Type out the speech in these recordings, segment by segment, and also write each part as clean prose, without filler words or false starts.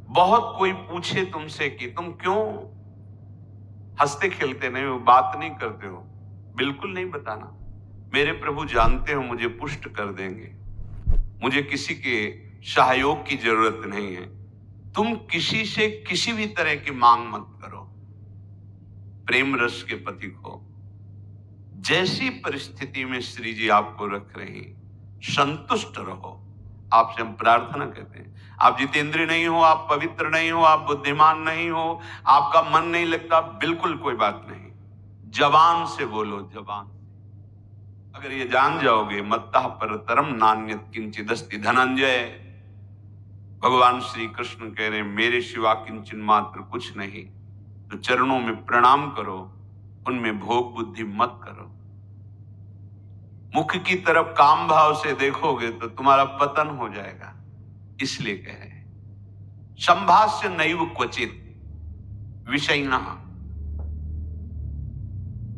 बहुत कोई पूछे तुमसे कि तुम क्यों हंसते खेलते नहीं हो, बात नहीं करते हो, बिल्कुल नहीं बताना। मेरे प्रभु जानते हो मुझे पुष्ट कर देंगे, मुझे किसी के सहयोग की जरूरत नहीं है। तुम किसी से किसी भी तरह की मांग मत करो। प्रेम रस के पथिक हो। जैसी परिस्थिति में श्री जी आपको रख रही, संतुष्ट रहो। आपसे हम प्रार्थना करते हैं। आप जितेंद्रिय नहीं हो, आप पवित्र नहीं हो, आप बुद्धिमान नहीं हो, आपका मन नहीं लगता, बिल्कुल कोई बात नहीं। जबान से बोलो, जबान। अगर ये जान जाओगे, मत्तः परतरम नान्यत् किंचिदस्ति धनंजय। भगवान श्री कृष्ण कह रहे मेरे सिवा किंचन मात्र कुछ नहीं, तो चरणों में प्रणाम करो, उनमें भोग बुद्धि मत करो। मुख की तरफ काम भाव से देखोगे तो तुम्हारा पतन हो जाएगा। इसलिए कह रहे हैं संभाष्य नैव क्वचित विषयिणः।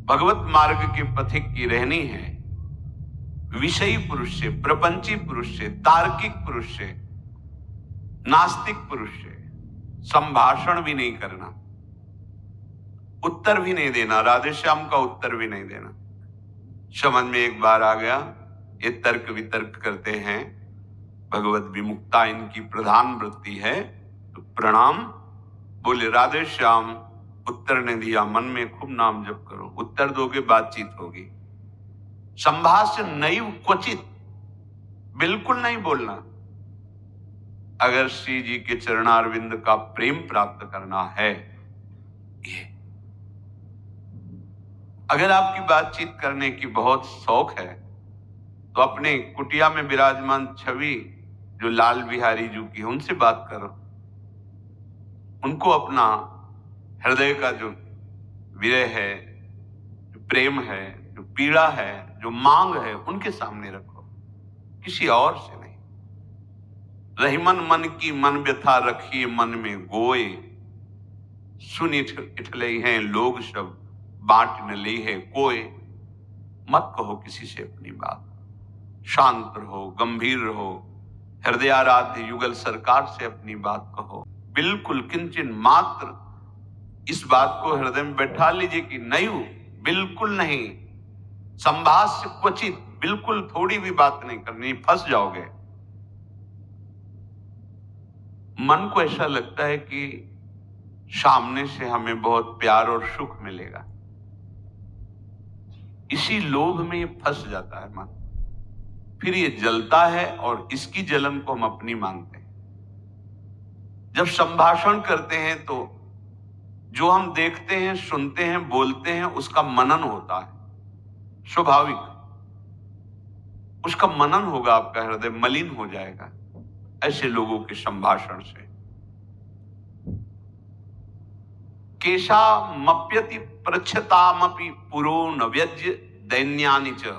भगवत मार्ग के पथिक की रहनी है विषयी पुरुष से, प्रपंची पुरुष से, तार्किक पुरुष से, नास्तिक पुरुष से संभाषण भी नहीं करना, उत्तर भी नहीं देना, राधे श्याम का उत्तर भी नहीं देना। समझ में एक बार आ गया, ये तर्क वितर्क करते हैं, भगवत विमुक्ता इनकी प्रधान वृत्ति है, तो प्रणाम बोले राधे श्याम, उत्तर ने दिया, मन में खूब नाम जप करो, उत्तर दोगे बातचीत होगी। संभाष्य नैव क्वचित, बिल्कुल नहीं बोलना। अगर श्री जी के चरणारविंद का प्रेम प्राप्त करना है, ये अगर आपकी बातचीत करने की बहुत शौक है, तो अपने कुटिया में विराजमान छवि जो लाल बिहारी जी की है, उनसे बात करो। उनको अपना हृदय का जो विरह है, जो प्रेम है, जो पीड़ा है, जो मांग है, उनके सामने रखो, किसी और से नहीं। रहीमन मन की मन व्यथा रखिए मन में गोए, सुन इठलई हैं लोग सब बांट न ली है कोई। मत कहो किसी से अपनी बात, शांत रहो, गंभीर रहो, हृदयाराध्य युगल सरकार से अपनी बात कहो। बिल्कुल किंचन मात्र इस बात को हृदय में बैठा लीजिए कि नहीं, बिल्कुल नहीं। संभाष्य क्वचित, बिल्कुल थोड़ी भी बात नहीं करनी, फंस जाओगे। मन को ऐसा लगता है कि सामने से हमें बहुत प्यार और सुख मिलेगा, इसी लोभ में ये फंस जाता है मन, फिर ये जलता है और इसकी जलन को हम अपनी मानते हैं। जब संभाषण करते हैं तो जो हम देखते हैं, सुनते हैं, बोलते हैं, उसका मनन होता है, स्वाभाविक उसका मनन होगा, आपका हृदय मलिन हो जाएगा ऐसे लोगों के संभाषण से। केशामप्यति पृच्छतामपि पुरो न व्यज्य दैन्यानि च।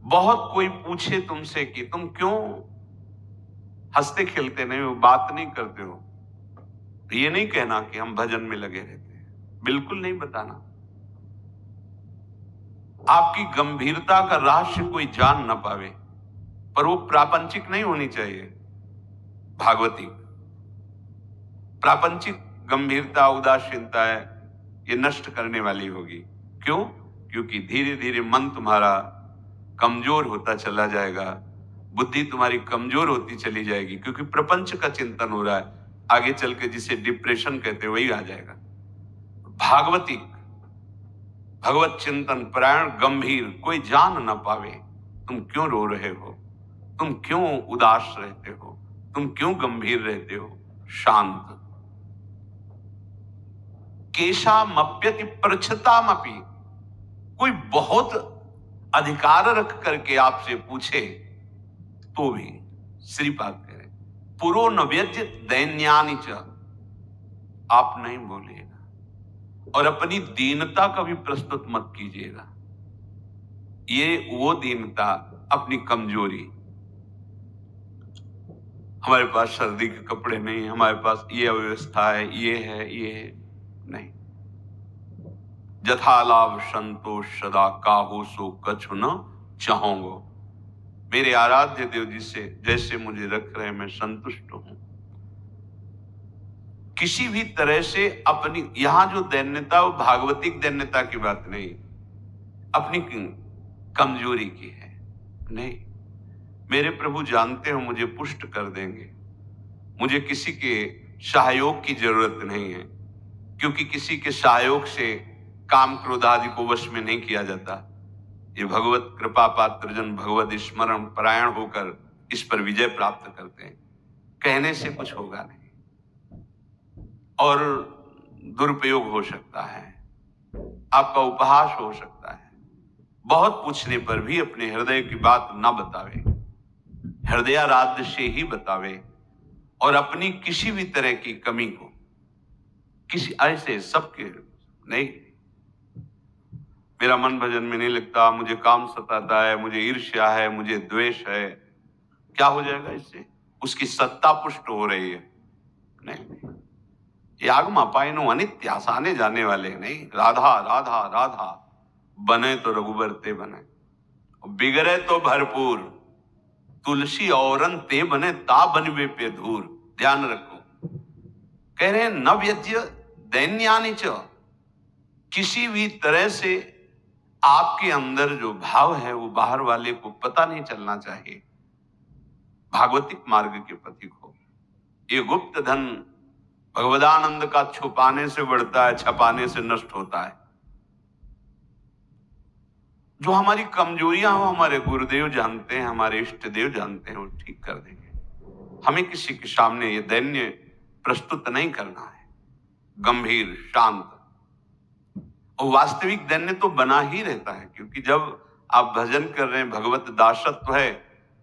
बहुत कोई पूछे तुमसे कि तुम क्यों हंसते खेलते नहीं हो, बात नहीं करते हो, तो ये नहीं कहना कि हम भजन में लगे रहते हैं, बिल्कुल नहीं बताना। आपकी गंभीरता का रहस्य कोई जान ना पावे, पर वो प्रापंचिक नहीं होनी चाहिए, भागवती। प्रापंचिक गंभीरता, उदासीनता है, ये नष्ट करने वाली होगी। क्यों? क्योंकि धीरे धीरे मन तुम्हारा कमजोर होता चला जाएगा, बुद्धि तुम्हारी कमजोर होती चली जाएगी, क्योंकि प्रपंच का चिंतन हो रहा है। आगे चल के जिसे डिप्रेशन कहते हैं वही आ जाएगा। भागवती, भगवत चिंतन प्राण गंभीर, कोई जान ना पावे तुम क्यों रो रहे हो, तुम क्यों उदास रहते हो, तुम क्यों गंभीर रहते हो, शांत। केशामप्यति पृच्छतामपि, कोई बहुत अधिकार रख करके आपसे पूछे तो भी श्रीपाद कह रहे पुरो न व्यज्य दैन्यानि च, आप नहीं बोलिएगा और अपनी दीनता का भी प्रस्तुत मत कीजिएगा। ये वो दीनता, अपनी कमजोरी, हमारे पास सर्दी के कपड़े नहीं, हमारे पास ये अव्यवस्था है, ये है, ये है, नहीं। जथा लाभ संतोष सदा काहो सो कछु न चाहोगो। मेरे आराध्य देव जी से जैसे मुझे रख रहे मैं संतुष्ट हूं। किसी भी तरह से अपनी, यहां जो दैन्यता वो भागवतिक दैन्यता की बात नहीं, अपनी कमजोरी की है। नहीं, मेरे प्रभु जानते हो मुझे पुष्ट कर देंगे, मुझे किसी के सहयोग की जरूरत नहीं है, क्योंकि किसी के सहयोग से काम क्रोध आदि को वश में नहीं किया जाता। ये भगवत कृपा पात्र जन भगवत स्मरण परायण होकर इस पर विजय प्राप्त करते हैं। कहने से कुछ होगा नहीं और दुरुपयोग हो सकता है, आपका उपहास हो सकता है। बहुत पूछने पर भी अपने हृदय की बात ना बतावे, हृदयाराध्य से ही बतावे, और अपनी किसी भी तरह की कमी को किसी ऐसे सबके नहीं, मेरा मन भजन में नहीं लगता, मुझे काम सताता है, मुझे ईर्ष्या है, मुझे द्वेष है, क्या हो जाएगा इससे? उसकी सत्ता पुष्ट हो रही है। नहीं, ये आगमा पाइनो अनित्य, आसाने जाने वाले नहीं। राधा राधा राधा बने तो रघुबर ते बने, बिगड़े तो भरपूर, तुलसी औरन ते बने ता बनवे पे धूर। ध्यान रखो, कह रहे हैं न व्यज्य दैन्यानि च, किसी भी तरह से आपके अंदर जो भाव है वो बाहर वाले को पता नहीं चलना चाहिए। भागवतिक मार्ग के पथिक हो। ये गुप्त धन भगवदानंद का छुपाने से बढ़ता है, छपाने से नष्ट होता है। जो हमारी कमजोरियां हो हमारे गुरुदेव जानते हैं, हमारे इष्ट देव जानते हैं, वो ठीक कर देंगे। हमें किसी के सामने ये दैन्य प्रस्तुत नहीं करना है, गंभीर शांत। और वास्तविक दैन्य तो बना ही रहता है, क्योंकि जब आप भजन कर रहे हैं, भगवत दासत्व है,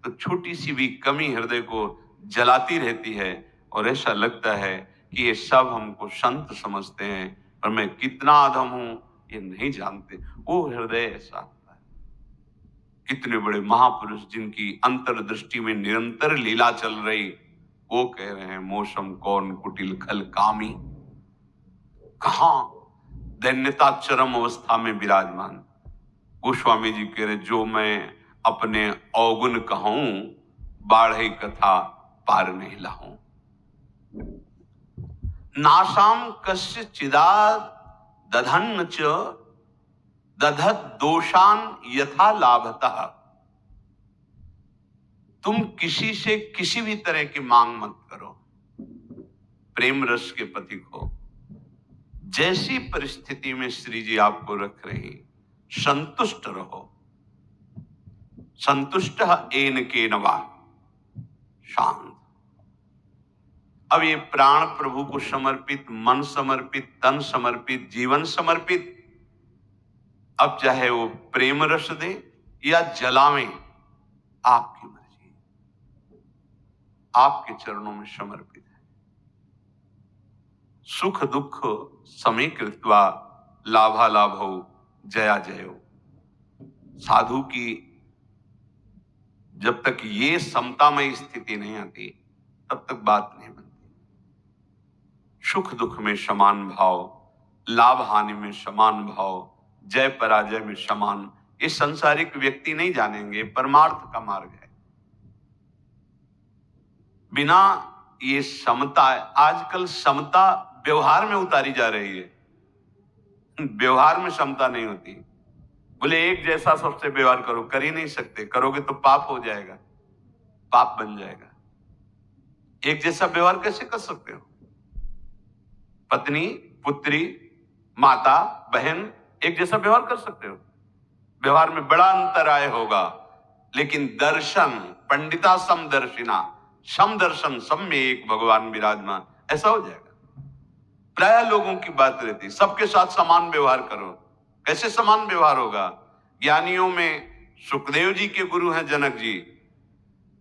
तो छोटी सी भी कमी हृदय को जलाती रहती है और ऐसा लगता है कि ये सब हमको संत समझते हैं और मैं कितना अधम हूं ये नहीं जानते। वो हृदय ऐसा होता है। कितने बड़े महापुरुष जिनकी अंतर्दृष्टि में निरंतर लीला चल रही, वो कह रहे हैं मौसम कौन कुटिल खल कामी। कहां दैन्यता चरम अवस्था में विराजमान। गोस्वामी जी कह रहे जो मैं अपने अवगुण कहूं, बाढ़े कथा पार नहीं लाऊं। नासाम कस्य चिदा दधन्न च दधत दोषान यथा लाभतः। तुम किसी से किसी भी तरह की मांग मत करो, प्रेम रस के पथिक हो। जैसी परिस्थिति में श्री जी आपको रख रही, संतुष्ट रहो। संतुष्ट एन के नवा, शांत। अब ये प्राण प्रभु को समर्पित, मन समर्पित, तन समर्पित, जीवन समर्पित, अब चाहे वो प्रेम रस दे या जलावें, आपकी मर्जी, आपके चरणों में समर्पित है। सुख दुख समीकृत्वा लाभा लाभो जया जयो। साधु की जब तक ये समतामय स्थिति नहीं आती तब तक बात नहीं बनती। सुख दुख में समान भाव, लाभ हानि में समान भाव, जय पराजय में समान, ये संसारिक व्यक्ति नहीं जानेंगे, परमार्थ का मार्ग है। बिना ये समता, आजकल समता व्यवहार में उतारी जा रही है, व्यवहार में समता नहीं होती। बोले एक जैसा सबसे व्यवहार करो, कर ही नहीं सकते, करोगे तो पाप हो जाएगा, पाप बन जाएगा। एक जैसा व्यवहार कैसे कर सकते हो? पत्नी, पुत्री, माता, बहन एक जैसा व्यवहार कर सकते हो? व्यवहार में बड़ा अंतर आय होगा, लेकिन दर्शन पंडिता समदर्शिना, समदर्शन सब में एक भगवान विराजमान, ऐसा हो जाएगा। प्राय लोगों की बात रहती, सबके साथ समान व्यवहार करो। कैसे समान व्यवहार होगा? ज्ञानियों में सुखदेव जी के गुरु हैं जनक जी,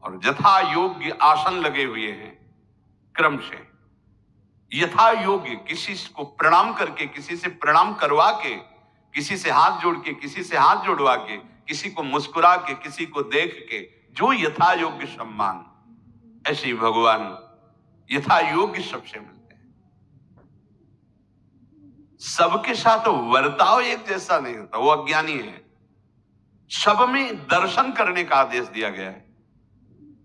और यथा योग्य आसन लगे हुए हैं, क्रम से यथा योग्य, किसी को प्रणाम करके, किसी से प्रणाम करवा के, किसी से हाथ जोड़ के, किसी से हाथ जोड़वा के, किसी को मुस्कुरा के, किसी को देख के, जो यथा योग्य सम्मान, ऐसे ही भगवान यथा योग्य सबसे मिलते हैं। सबके साथ वर्ताव एक जैसा नहीं होता, वो अज्ञानी है। सब में दर्शन करने का आदेश दिया गया है।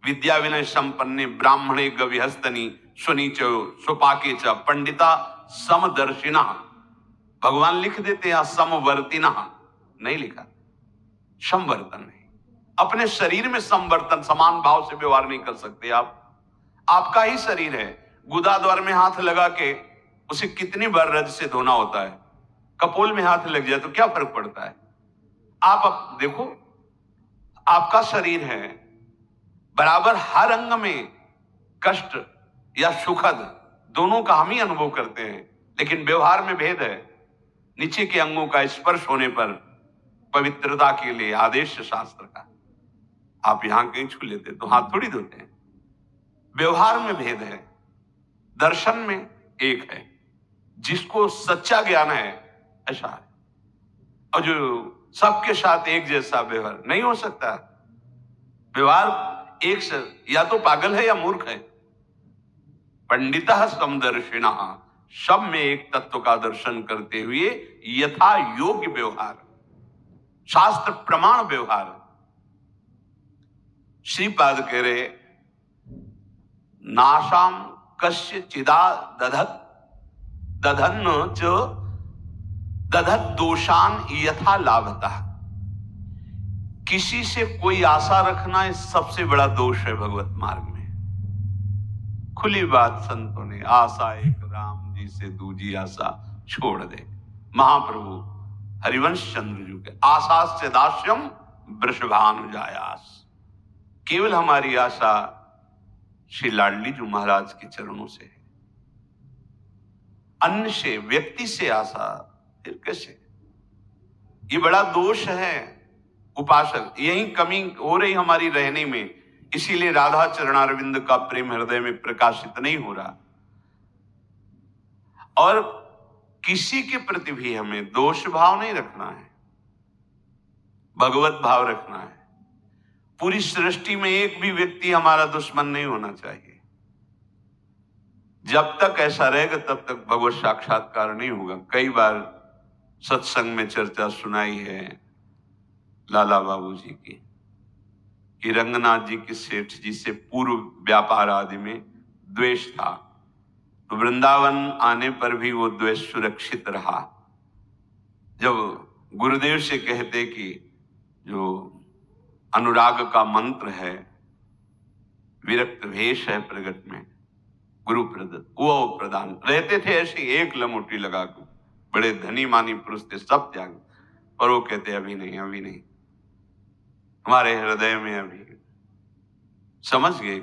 विद्या विनय संपन्ने ब्राह्मणे गविहस्तनी सुनीच सुपाके च पंडिता समदर्शिना। भगवान लिख देते हैं समवर्तिना, नहीं लिखा, समवर्तन नहीं। अपने शरीर में समवर्तन, समान भाव से व्यवहार नहीं कर सकते आप। आपका ही शरीर है, गुदा द्वार में हाथ लगा के उसे कितनी बार रज से धोना होता है, कपोल में हाथ लग जाए तो क्या फर्क पड़ता है। आप देखो, आपका शरीर है, बराबर हर अंग में कष्ट या सुखद दोनों का हम ही अनुभव करते हैं, लेकिन व्यवहार में भेद है। नीचे के अंगों का स्पर्श होने पर पवित्रता के लिए आदेश शास्त्र का, आप यहां कहीं छू लेते तो हाथ थोड़ी धोते हैं। व्यवहार में भेद है, दर्शन में एक है। जिसको सच्चा ज्ञान है ऐसा है, और जो सबके साथ एक जैसा व्यवहार नहीं हो सकता। व्यवहार एक से या तो पागल है या मूर्ख है। पंडितः समदर्शिना, सब में एक तत्व का दर्शन करते हुए यथा योग्य व्यवहार, शास्त्र प्रमाण व्यवहार। श्रीपाद कह रहे नाशाम कस्य चिदा दधत दधन्न च दधत दोषान यथा लाभतः। किसी से कोई आशा रखना ये सबसे बड़ा दोष है भगवत मार्ग में। खुली बात संतों ने, आशा एक राम जी से दूजी आशा छोड़ दे। महाप्रभु हरिवंश चंद्र जी के आशा से दास्यम वृषभानुजायास। केवल हमारी आशा श्री लाडली जी महाराज के चरणों से है, अन्य से, व्यक्ति से आशा फिर कैसे। ये बड़ा दोष है उपासक, यही कमी हो रही हमारी रहने में। इसीलिए राधा चरणारविंद का प्रेम हृदय में प्रकाशित नहीं हो रहा। और किसी के प्रति भी हमें दोष भाव नहीं रखना है, भगवत भाव रखना है। पूरी सृष्टि में एक भी व्यक्ति हमारा दुश्मन नहीं होना चाहिए। जब तक ऐसा रहेगा तब तक भगवत साक्षात्कार नहीं होगा। कई बार सत्संग में चर्चा सुनाई है लाला बाबू जी की, कि रंगनाथ जी के सेठ जी से पूर्व व्यापार आदि में द्वेष था, तो वृंदावन आने पर भी वो द्वेष सुरक्षित रहा। जब गुरुदेव से कहते कि जो अनुराग का मंत्र है, विरक्त भेष है प्रगट में गुरु प्रदत्त, वो प्रदान रहते थे ऐसे एक लमोटी लगा के। बड़े धनी मानी पुरुष थे, सब त्याग, पर वो कहते अभी नहीं, अभी नहीं, हमारे हृदय में अभी। समझ गए,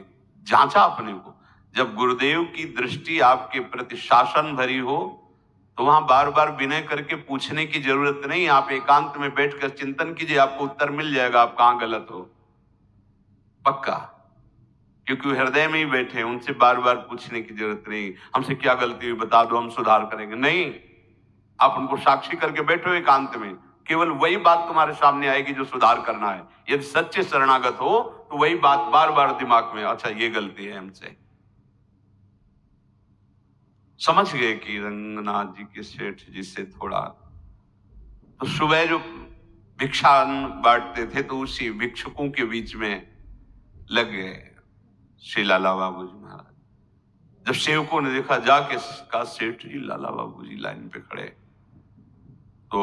जांचा अपने को। जब गुरुदेव की दृष्टि आपके प्रति शासन भरी हो तो वहां बार बार विनय करके पूछने की जरूरत नहीं। आप एकांत में बैठकर चिंतन कीजिए, आपको उत्तर मिल जाएगा आप कहां गलत हो, पक्का। क्योंकि वो हृदय में ही बैठे हैं, उनसे बार बार पूछने की जरूरत नहीं, हमसे क्या गलती हुई बता दो, हम सुधार करेंगे। नहीं, आप उनको साक्षी करके बैठो एकांत में, केवल वही बात तुम्हारे सामने आएगी जो सुधार करना है। यदि सच्चे शरणागत हो तो वही बात बार बार दिमाग में, अच्छा ये गलती है हमसे। समझ गए कि रंगनाथ जी के सेठ जी से थोड़ा, तो सुबह जो भिक्षा बांटते थे तो उसी भिक्षुकों के बीच में लग गए श्री लाला बाबू जी महाराज। जब सेवकों ने देखा जाके का सेठ जी लाला बाबू जी लाइन पे खड़े, तो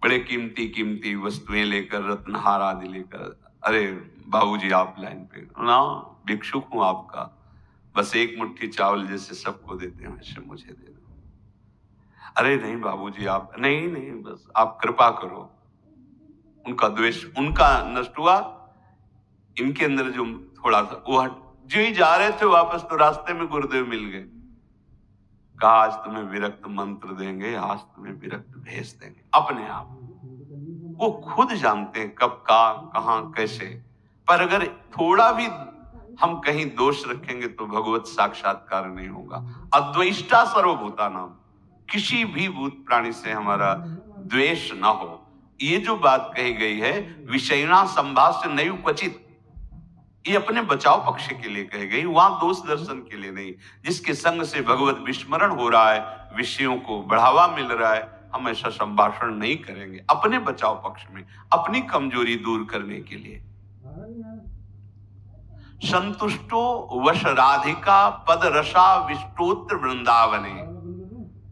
बड़े कीमती कीमती वस्तुएं लेकर, रत्नहार आदि लेकर, अरे बाबूजी आप लाइन पे ना, भिक्षुक हूं आपका, बस एक मुट्ठी चावल जैसे सबको देते हैं वैसे मुझे दे दो। अरे नहीं बाबूजी आप, नहीं नहीं बस आप कृपा करो। उनका द्वेष उनका नष्ट हुआ, इनके अंदर जो थोड़ा सा वो जो ही जा रहे थे वापस तो रास्ते में गुरुदेव मिल गए। कहा आज तुम्हें विरक्त मंत्र देंगे, आज तुम्हें विरक्त भेज देंगे। अपने आप वो खुद जानते हैं कब का कहां कैसे, पर अगर थोड़ा भी हम कहीं दोष रखेंगे तो भगवत साक्षात्कार नहीं होगा। अद्वेष्टा सर्वभूता नाम, किसी भी भूत प्राणी से हमारा द्वेष ना हो। ये जो बात कही गई है विषयना संभाष्य नहीं क्वचित, ये अपने बचाव पक्ष के लिए कही गई, वहां दोष दर्शन के लिए नहीं। जिसके संग से भगवत विस्मरण हो रहा है, विषयों को बढ़ावा मिल रहा है, हम ऐसा संभाषण नहीं करेंगे अपने बचाव पक्ष में, अपनी कमजोरी दूर करने के लिए। संतुष्टो वश राधिका पद रसा विष्टोत्र वृंदावने,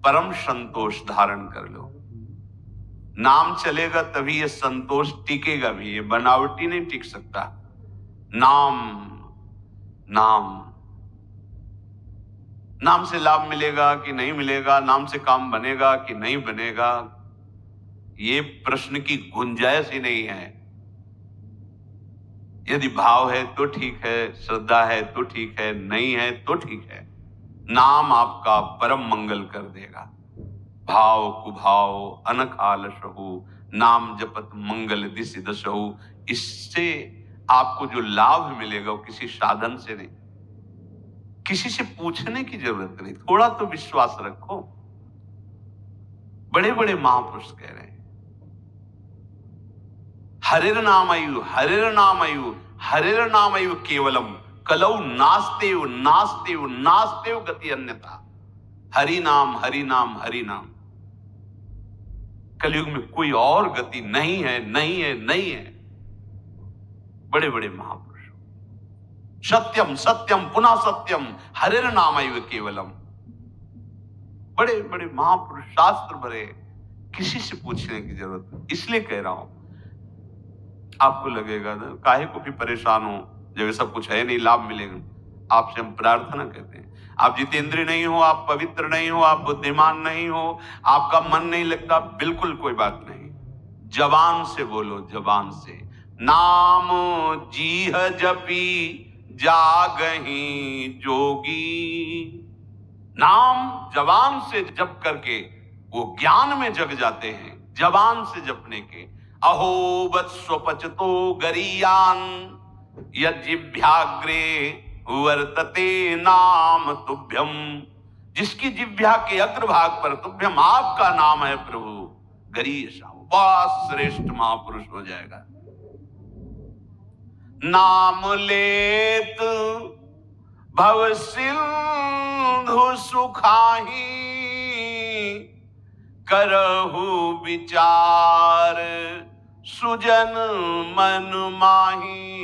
परम संतोष धारण कर लो। नाम चलेगा तभी ये संतोष टिकेगा भी, ये बनावटी नहीं टिक सकता। नाम नाम नाम से लाभ मिलेगा कि नहीं मिलेगा, नाम से काम बनेगा कि नहीं बनेगा, ये प्रश्न की गुंजाइश ही नहीं है। यदि भाव है तो ठीक है, श्रद्धा है तो ठीक है, नहीं है तो ठीक है। नाम आपका परम मंगल कर देगा। भाव कुभाव अनखाल सहु, नाम जपत मंगल दिसि दसहु। इससे आपको जो लाभ मिलेगा वो किसी साधन से नहीं, किसी से पूछने की जरूरत नहीं। थोड़ा तो विश्वास रखो। बड़े बड़े महापुरुष कह रहे हैं, हरिर नामयु हरिर नामयु हरिर नामयु केवलम कलौ नास्तेव नास्तेव नास्तेव गति अन्यथा। हरि नाम हरि नाम हरि नाम, कलयुग में कोई और गति नहीं है, नहीं है, नहीं है। बड़े बड़े महापुरुष, सत्यम सत्यम पुनः सत्यम हरिर नामयु केवलम, बड़े बड़े महापुरुष, शास्त्र भरे, किसी से पूछने की जरूरत नहीं। इसलिए कह रहा हूं, आपको लगेगा ना काहे को भी परेशान हो, जब सब कुछ है नहीं, लाभ मिलेगा। आपसे हम प्रार्थना करते हैं, आप जितेंद्रिय नहीं हो, आप पवित्र नहीं हो, आप बुद्धिमान नहीं हो, आपका मन नहीं लगता, बिल्कुल कोई बात नहीं। जबान से बोलो, जबान से नाम जीह जपी जागही जोगी। नाम जबान से जप करके वो ज्ञान में जग जाते हैं, जबान से जपने के। अहो वत्स्वपचतो गरीयान यज्जिभ्याग्रे वर्तते नाम तुभ्यम। जिसकी जिह्वा के अग्रभाग पर तुभ्यम आपका नाम है प्रभु, गरीश बहुत श्रेष्ठ महापुरुष हो जाएगा। नाम लेत भव सिंधु सुखाही, करहु विचार सुजन मन माही।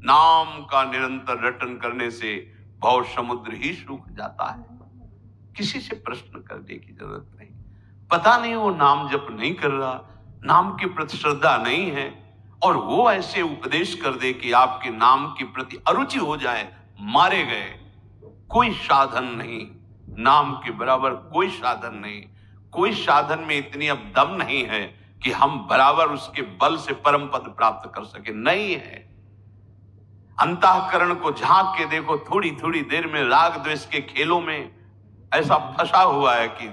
नाम का निरंतर रटन करने से भव समुद्र ही सूख जाता है। किसी से प्रश्न करने की जरूरत नहीं। पता नहीं वो नाम जप नहीं कर रहा, नाम के प्रति श्रद्धा नहीं है, और वो ऐसे उपदेश कर दे कि आपके नाम के प्रति अरुचि हो जाए, मारे गए। कोई साधन नहीं, नाम के बराबर कोई साधन नहीं। कोई साधन में इतनी अब दम नहीं है कि हम बराबर उसके बल से परम पद प्राप्त कर सके, नहीं है। अंतःकरण को झांक के देखो, थोड़ी थोड़ी देर में राग द्वेष के खेलों में ऐसा फंसा हुआ है कि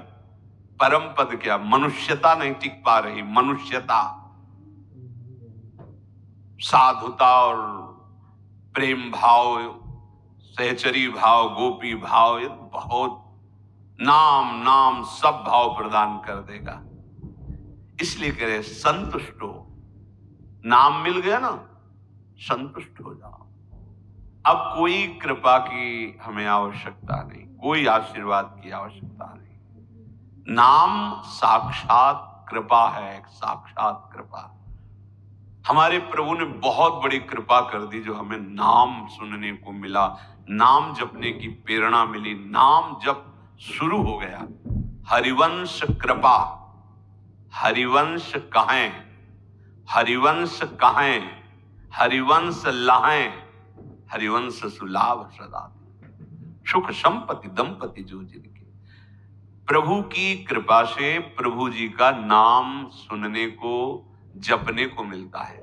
परम पद क्या, मनुष्यता नहीं टिक पा रही। मनुष्यता, साधुता और प्रेम भाव, सहचरी भाव, गोपी भाव, ये बहुत नाम नाम सब भाव प्रदान कर देगा। इसलिए कह रहे संतुष्ट हो। नाम मिल गया ना, संतुष्ट हो जाओ। अब कोई कृपा की हमें आवश्यकता नहीं, कोई आशीर्वाद की आवश्यकता नहीं। नाम साक्षात कृपा है, साक्षात कृपा। हमारे प्रभु ने बहुत बड़ी कृपा कर दी, जो हमें नाम सुनने को मिला, नाम जपने की प्रेरणा मिली। नाम जप शुरू हो गया। हरिवंश कृपा, हरिवंश कहें, हरिवंश कहें, हरिवंश लाहें, हरिवंश सुलाभ सदा, सुख संपत्ति दंपति जो जिनके। प्रभु की कृपा से प्रभु जी का नाम सुनने को, जपने को मिलता है।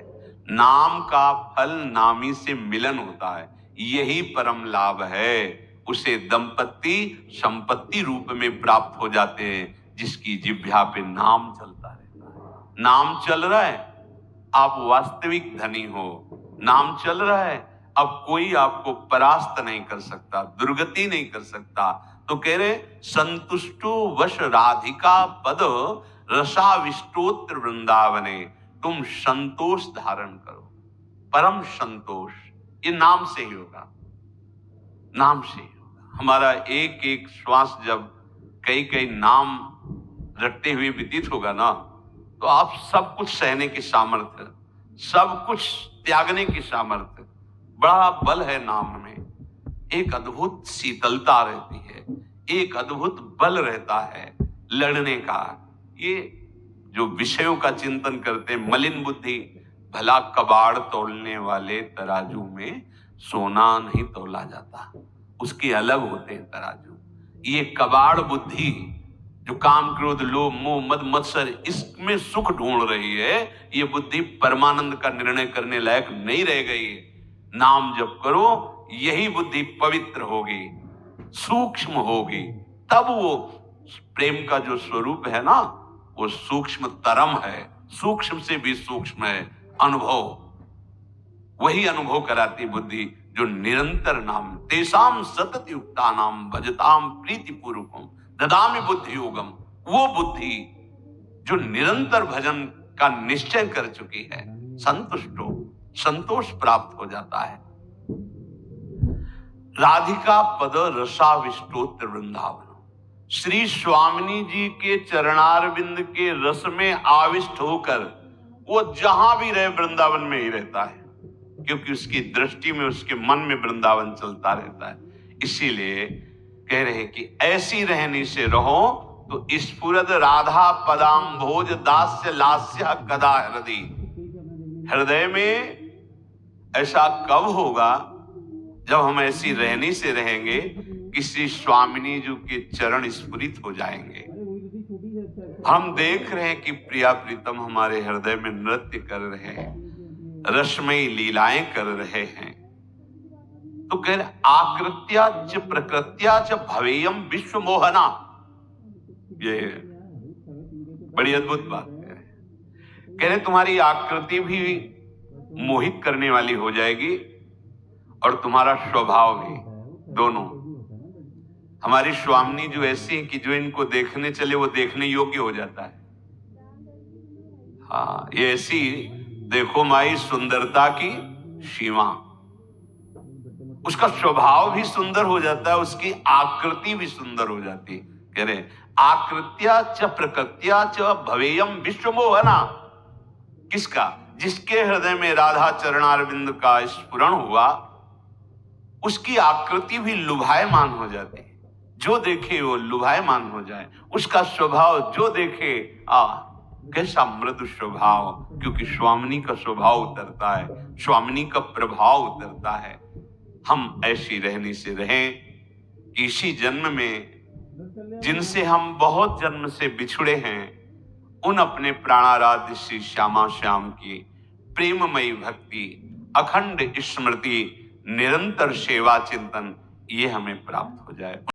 नाम का फल नामी से मिलन होता है, यही परम लाभ है। उसे दंपति संपत्ति रूप में प्राप्त हो जाते हैं, जिसकी जिह्वा पे नाम चलता रहता है। नाम चल रहा है, आप वास्तविक धनी हो। नाम चल रहा है, अब कोई आपको परास्त नहीं कर सकता, दुर्गति नहीं कर सकता। तो कह रहे संतुष्टो वश राधिका पद रसाविष्टोत्र वृंदावने। तुम संतोष धारण करो, परम संतोष। ये नाम से ही होगा, नाम से ही होगा। हमारा एक एक श्वास जब कई कई नाम रटते हुए व्यतीत होगा ना, तो आप सब कुछ सहने की सामर्थ्य, सब कुछ त्यागने की सामर्थ्य, बड़ा बल है नाम में। एक अद्भुत शीतलता रहती है, एक अद्भुत बल रहता है लड़ने का। ये जो विषयों का चिंतन करते हैं, मलिन बुद्धि, भला कबाड़ तोलने वाले तराजू में सोना नहीं तोला जाता, उसके अलग होते हैं तराजू। ये कबाड़ बुद्धि जो काम क्रोध लोभ मोह मद मत्सर इसमें सुख ढूंढ रही है, ये बुद्धि परमानंद का निर्णय करने लायक नहीं रह गई है। नाम जप करो, यही बुद्धि पवित्र होगी, सूक्ष्म होगी, तब वो प्रेम का जो स्वरूप है ना, वो सूक्ष्म तरम है, सूक्ष्म से भी सूक्ष्म है अनुभव। वही अनुभव कराती बुद्धि जो निरंतर नाम, तेसाम सतत युक्ता नाम भजताम प्रीति पूर्वकम ददामि बुद्धि योगम। वो बुद्धि जो निरंतर भजन का निश्चय कर चुकी है, संतुष्टो, संतोष प्राप्त हो जाता है। राधिका पद रसाविष्टोत्र वृंदावन, श्री स्वामिनी जी के चरणारविंद के रस में आविष्ट होकर वो जहां भी रहे वृंदावन में ही रहता है, क्योंकि उसकी दृष्टि में, उसके मन में वृंदावन चलता रहता है। इसीलिए कह रहे हैं कि ऐसी रहनी से रहो तो स्फुरद राधा पदाम भोज दास्य लास्य कदा हृदय। हृदय में ऐसा कब होगा जब हम ऐसी रहनी से रहेंगे, किसी स्वामिनी जी के चरण स्फुरित हो जाएंगे। हम देख रहे हैं कि प्रिया प्रीतम हमारे हृदय में नृत्य कर रहे हैं, रसमयी लीलाएं कर रहे हैं। तो कह रहे आकृत्या च प्रकृत्या च भवेयम विश्व मोहना। ये बड़ी अद्भुत बात कह रहे तुम्हारी आकृति भी मोहित करने वाली हो जाएगी और तुम्हारा स्वभाव भी, दोनों। हमारी स्वामिनी जो ऐसी है कि जो इनको देखने चले वो देखने योग्य हो जाता है। हाँ, ये ऐसी देखो माई सुंदरता की सीमा, उसका स्वभाव भी सुंदर हो जाता है, उसकी आकृति भी सुंदर हो जाती है। कह रहे आकृत्या च प्रकृत्या च भवेयम विश्व मोहना। किसका? जिसके हृदय में राधा चरणारविंद का स्फुरण हुआ, उसकी आकृति भी लुभायमान हो जाती है। जो देखे वो लुभायमान हो जाए, उसका स्वभाव जो देखे कैसा मृदु स्वभाव, क्योंकि स्वामिनी का स्वभाव उतरता है, स्वामिनी का प्रभाव उतरता है। हम ऐसी रहने से रहें कि इसी जन्म में जिनसे हम बहुत जन्म से बिछुड़े हैं, उन अपने प्राणाराध्य श्री श्यामा श्याम की प्रेममयी भक्ति, अखंड स्मृति, निरंतर सेवा चिंतन, ये हमें प्राप्त हो जाए।